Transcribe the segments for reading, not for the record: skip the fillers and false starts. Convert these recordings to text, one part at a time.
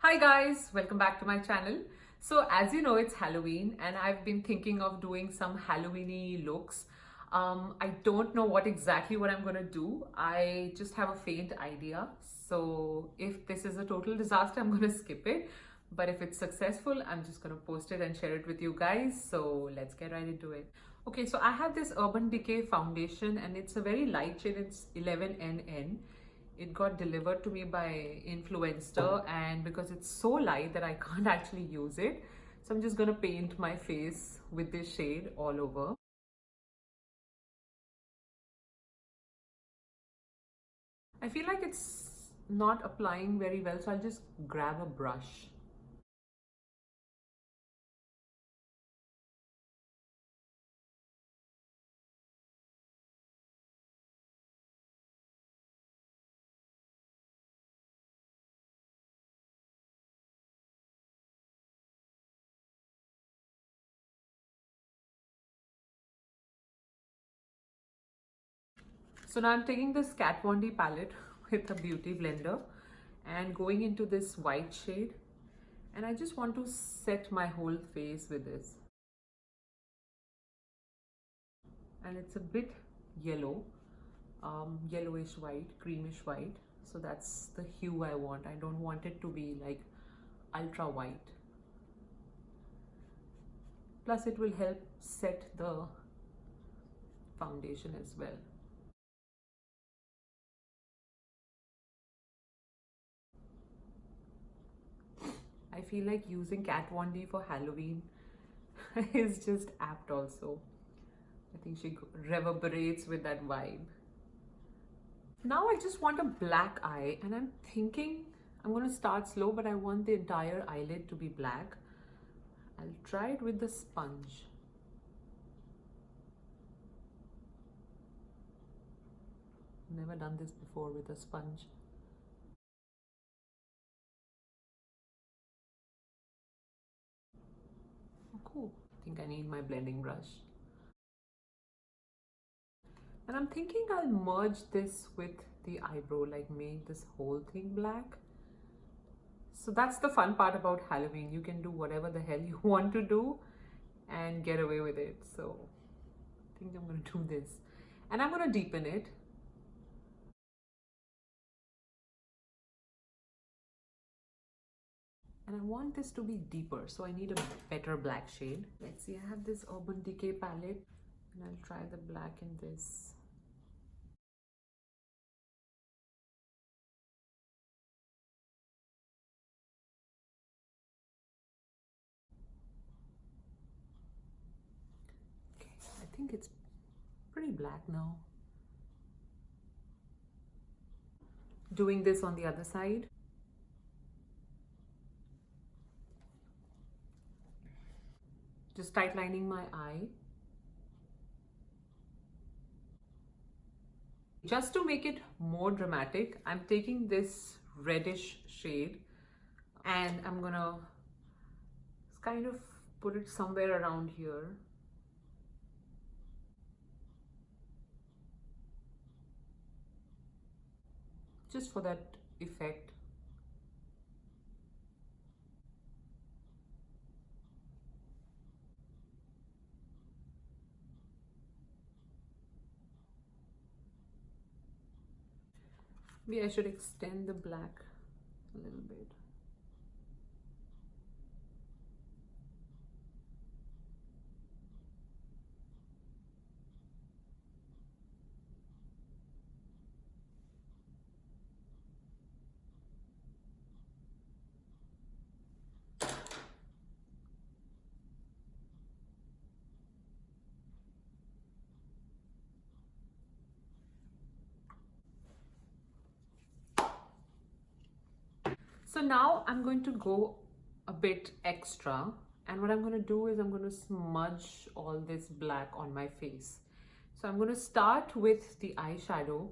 Hi guys, welcome back to my channel. So as you know, it's Halloween and I've been thinking of doing some Halloween-y looks. I don't know what I'm gonna do. I just have a faint idea. So if this is a total disaster, I'm gonna skip it. But if it's successful, I'm just gonna post it and share it with you guys. So let's get right into it. Okay, so I have this Urban Decay foundation and it's a very light shade. It's 11NN. It got delivered to me by influencer, and because it's so light that I can't actually use it, so I'm just gonna paint my face with this shade all over. I feel like it's not applying very well, so I'll just grab a brush. So now I'm taking this Kat Von D palette with a beauty blender and going into this white shade, and I just want to set my whole face with this. And it's a bit yellow, yellowish white, creamish white. So that's the hue I want. I don't want it to be like ultra white. Plus it will help set the foundation as well. I feel like using Kat Von D for Halloween is just apt also. I think she reverberates with that vibe. Now I just want a black eye, and I'm thinking I'm going to start slow, but I want the entire eyelid to be black. I'll try it with the sponge. Never done this before with a sponge. Oh, cool. I think I need my blending brush. And I'm thinking I'll merge this with the eyebrow, like make this whole thing black. So that's the fun part about Halloween. You can do whatever the hell you want to do and get away with it. So I think I'm going to do this. And I'm going to deepen it. And I want this to be deeper, so I need a better black shade. Let's see, I have this Urban Decay palette and I'll try the black in this. Okay, I think it's pretty black now. Doing this on the other side. Just tight lining my eye. Just to make it more dramatic, I'm taking this reddish shade and I'm gonna kind of put it somewhere around here. Just for that effect. Maybe I should extend the black a little bit. So now I'm going to go a bit extra, and what I'm going to do is I'm going to smudge all this black on my face. So I'm going to start with the eyeshadow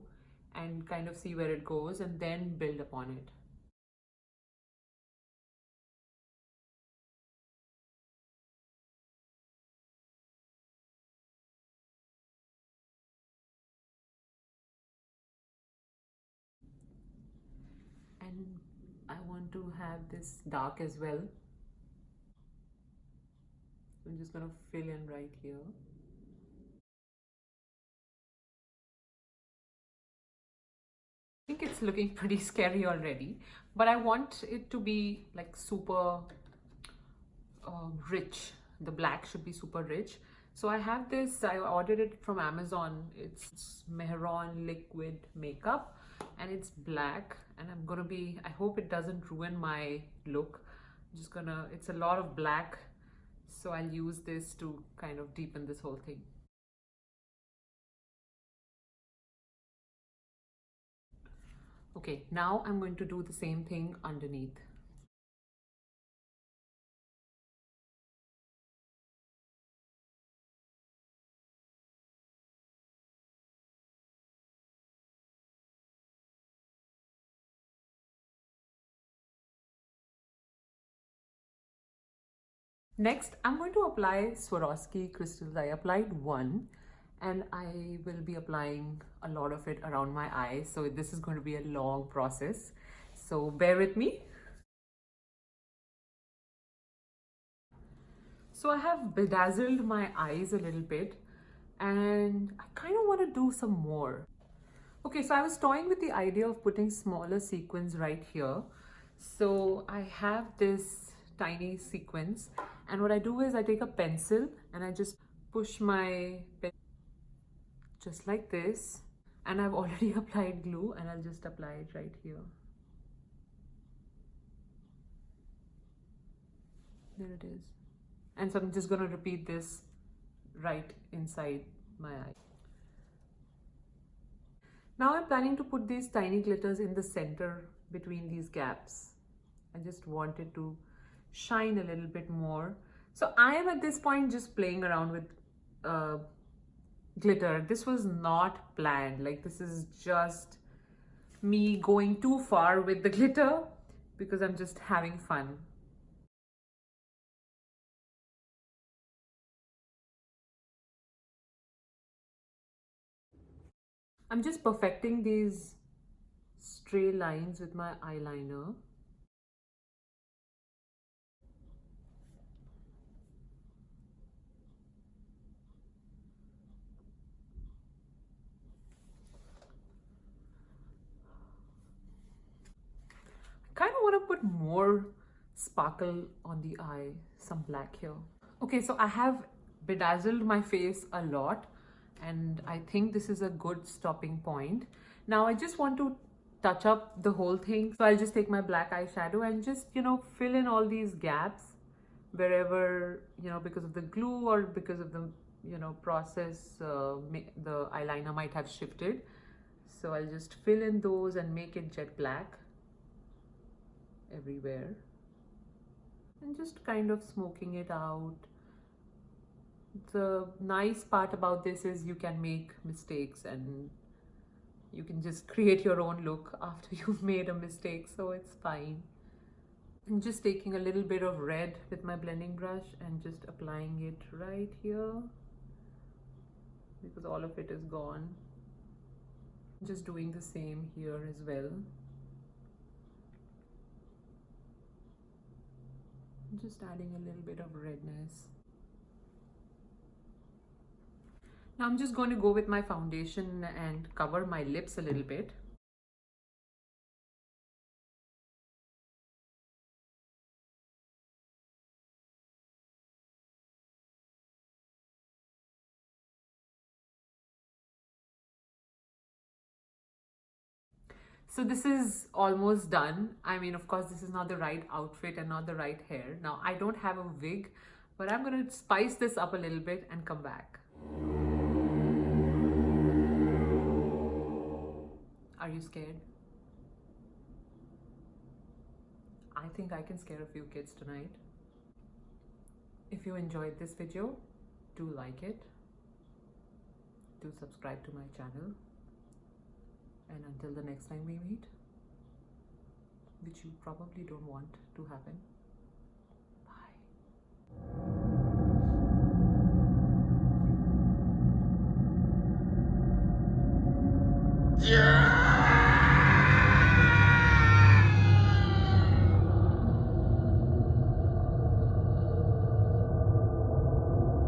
and kind of see where it goes and then build upon it. And I want to have this dark as well. I'm just gonna fill in right here. I think it's looking pretty scary already, but I want it to be like super rich. The black should be super rich. So I have this, I ordered it from Amazon. It's Mehron liquid makeup and it's black, and I'm gonna be, I hope it doesn't ruin my look. I'm just gonna, it's a lot of black, so I'll use this to kind of deepen this whole thing. Okay, now I'm going to do the same thing underneath. Next, I'm going to apply Swarovski crystals. I applied one, and I will be applying a lot of it around my eyes. So this is going to be a long process. So bear with me. So I have bedazzled my eyes a little bit, and I kind of want to do some more. Okay, so I was toying with the idea of putting smaller sequins right here. So I have this tiny sequins, and what I do is I take a pencil and I just push my pen just like this, and I've already applied glue, and I'll just apply it right here. There it is. And so I'm just going to repeat this right inside my eye. Now I'm planning to put these tiny glitters in the center between these gaps. I just wanted to shine a little bit more. So I am at this point just playing around with glitter. This was not planned. Like, this is just me going too far with the glitter because I'm just having fun. I'm just perfecting these stray lines with my eyeliner. I kind of want to put more sparkle on the eye, some black here. Okay, so I have bedazzled my face a lot, and I think this is a good stopping point. Now I just want to touch up the whole thing. So I'll just take my black eyeshadow and just, fill in all these gaps wherever, because of the glue or because of the, process, the eyeliner might have shifted. So I'll just fill in those and make it jet black everywhere. And just kind of smoking it out. The nice part about this is you can make mistakes and you can just create your own look after you've made a mistake, so it's fine. I'm just taking a little bit of red with my blending brush and just applying it right here because all of it is gone. Just doing the same here as well. Just adding a little bit of redness. Now I'm just going to go with my foundation and cover my lips a little bit. So this is almost done. I mean, of course, this is not the right outfit and not the right hair. Now, I don't have a wig, but I'm going to spice this up a little bit and come back. Are you scared? I think I can scare a few kids tonight. If you enjoyed this video, do like it. Do subscribe to my channel. And until the next time we meet, which you probably don't want to happen, bye.